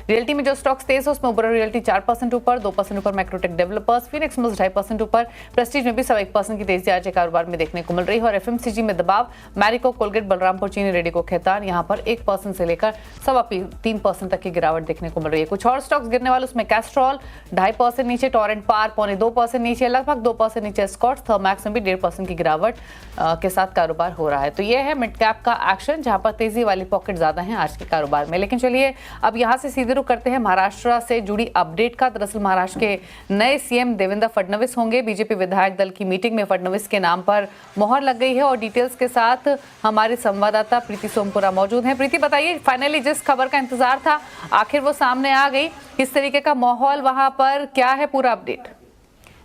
Realty में जो stocks तेज है उसमें ओबेरॉय रियल्टी 4% ऊपर, 2% ऊपर मैक्रोटेक डेवलपर्स, फिनिक्स मिल्स 2.5% ऊपर, प्रेस्टीज में भी 1% की तेजी आज के कारोबार में देखने को मिल रही है। और एफएमसीजी में दबाव, मैरिको, कोलगेट, बलरामपुर चीनी, रेडिको, खैतान यहाँ पर 1% से लेकर 3% तक की गिरावट देखने को मिल रही है। कुछ और स्टॉक्स गिरने वाले उसमें कैस्ट्रॉल 2.5% नीचे, टोरेंट पार 2.25% नीचे, लगभग 2% नीचे स्कॉट्स, थर्मैक्स में भी 1.5% की गिरावट के साथ कारोबार हो रहा है। तो ये है मिड कैप का एक्शन, जहां पर तेजी वाली पॉकेट ज्यादा है आज के कारोबार में। लेकिन चलिए अब यहां से सीधे रुख करते हैं महाराष्ट्र से जुड़ी अपडेट का। दरअसल महाराष्ट्र के नए सीएम देवेंद्र फडणवीस होंगे। बीजेपी विधायक दल की मीटिंग में फडणवीस के नाम पर मोहर लग गई है और डिटेल्स के साथ हमारी संवाददाता प्रीति सोमपुरा मौजूद हैं। प्रीति, बताइए फाइनली जिस खबर का इंतजार था आखिर वो सामने आ गई, किस तरीके का माहौल वहां पर, क्या है पूरा अपडेट?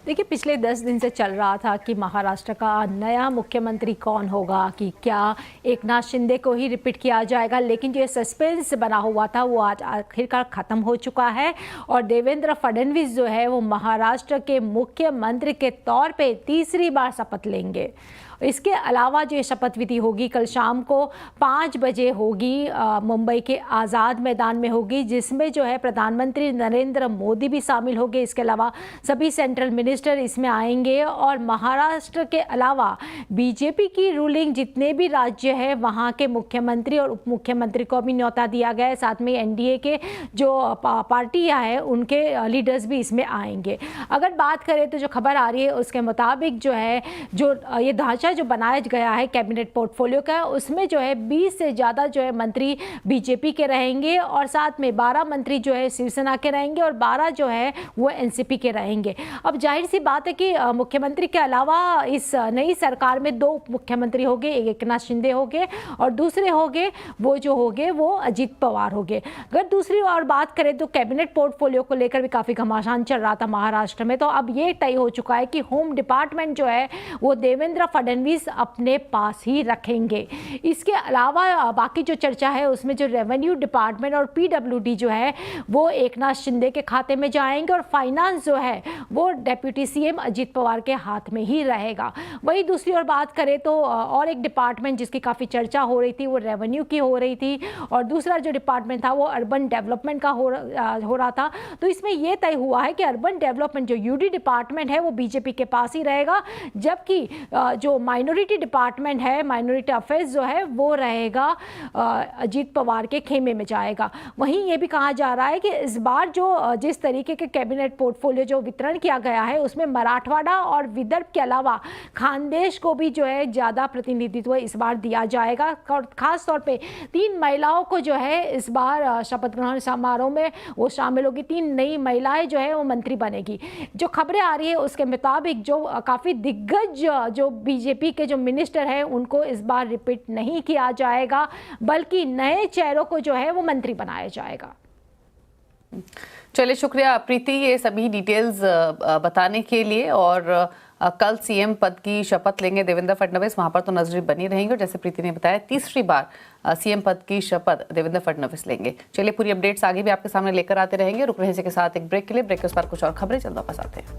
देखिए, पिछले 10 दिन से चल रहा था कि महाराष्ट्र का नया मुख्यमंत्री कौन होगा, कि क्या एकनाथ शिंदे को ही रिपीट किया जाएगा। लेकिन जो सस्पेंस बना हुआ था वो आज आखिरकार ख़त्म हो चुका है और देवेंद्र फडणवीस जो है वो महाराष्ट्र के मुख्यमंत्री के तौर पे तीसरी बार शपथ लेंगे। इसके अलावा जो शपथ विधि होगी कल शाम को 5 बजे होगी, मुंबई के आज़ाद मैदान में होगी, जिसमें जो है प्रधानमंत्री नरेंद्र मोदी भी शामिल होंगे। इसके अलावा सभी सेंट्रल मिनिस्टर इसमें आएंगे और महाराष्ट्र के अलावा बीजेपी की रूलिंग जितने भी राज्य हैं वहाँ के मुख्यमंत्री और उप मुख्यमंत्री को भी न्योता दिया गया है। साथ में एनडीए के जो पार्टियाँ हैं उनके लीडर्स भी इसमें आएंगे। अगर बात करें तो जो खबर आ रही है उसके मुताबिक जो है जो ये ढांचा जो बनाया गया है कैबिनेट पोर्टफोलियो का, उसमें जो है 20 से ज़्यादा जो है मंत्री बीजेपी के रहेंगे और साथ में 12 मंत्री जो है शिवसेना के रहेंगे और 12 जो है वो एनसीपी के रहेंगे। अब जाहिर सी बात है कि मुख्यमंत्री के अलावा इस नई सरकार में 2 मुख्यमंत्री होंगे, एक एकनाथ शिंदे होंगे और दूसरे होंगे वो अजीत पवार होंगे। अगर दूसरी और बात करें तो कैबिनेट पोर्टफोलियो को लेकर भी काफ़ी घमासान चल रहा था महाराष्ट्र में, तो अब ये तय हो चुका है कि होम डिपार्टमेंट जो है वो देवेंद्र फडणवीस अपने पास ही रखेंगे। इसके अलावा बाकी जो चर्चा है उसमें जो रेवेन्यू डिपार्टमेंट और पीडब्ल्यूडी जो है वो एकनाथ शिंदे के खाते में जाएंगे और फाइनेंस जो है वो डेप्यूटी सीएम अजीत पवार के हाथ में ही रहेगा। वही दूसरी ओर बात करें तो और एक डिपार्टमेंट जिसकी काफ़ी चर्चा हो रही थी वो रेवेन्यू की हो रही थी और दूसरा जो डिपार्टमेंट था वो अर्बन डेवलपमेंट का हो रहा था। तो इसमें यह तय हुआ है कि अर्बन डेवलपमेंट जो यूडी डिपार्टमेंट है वो बीजेपी के पास ही रहेगा, जबकि जो माइनॉरिटी डिपार्टमेंट है, माइनॉरिटी अफेयर्स जो है वो रहेगा अजीत पवार के खेमे में जाएगा। वहीं ये भी कहा जा रहा है कि इस बार जो जिस तरीके के कैबिनेट पोर्टफोलियो जो वितरण किया गया है उसमें मराठवाड़ा और विदर्भ के अलावा खानदेश को भी जो है ज़्यादा प्रतिनिधित्व इस बार दिया जाएगा और ख़ास तौर पे 3 महिलाओं को जो है इस बार शपथ ग्रहण समारोह में वो शामिल होगी। 3 नई महिलाएं जो है वो मंत्री बनेगी। जो खबरें आ रही है उसके मुताबिक जो काफ़ी दिग्गज जो बीजेपी के जो मिनिस्टर हैं उनको इस बार रिपीट नहीं किया जाएगा, बल्कि नए चेहरों को जो है वो मंत्री बनाया जाएगा। चलिए, शुक्रिया प्रीति ये सभी डिटेल्स बताने के लिए। और कल सीएम पद की शपथ लेंगे देवेंद्र फडणवीस, वहां पर तो नजर बनी रहेंगे और जैसे प्रीति ने बताया तीसरी बार सीएम पद की शपथ देवेंद्र फडणवीस लेंगे। चलिए, पूरी अपडेट्स आगे भी आपके सामने लेकर आते रहेंगे। रुक रहे हैं इसके साथ एक ब्रेक के लिए, ब्रेक के उस पर कुछ और खबरें जल्द वापस आते हैं।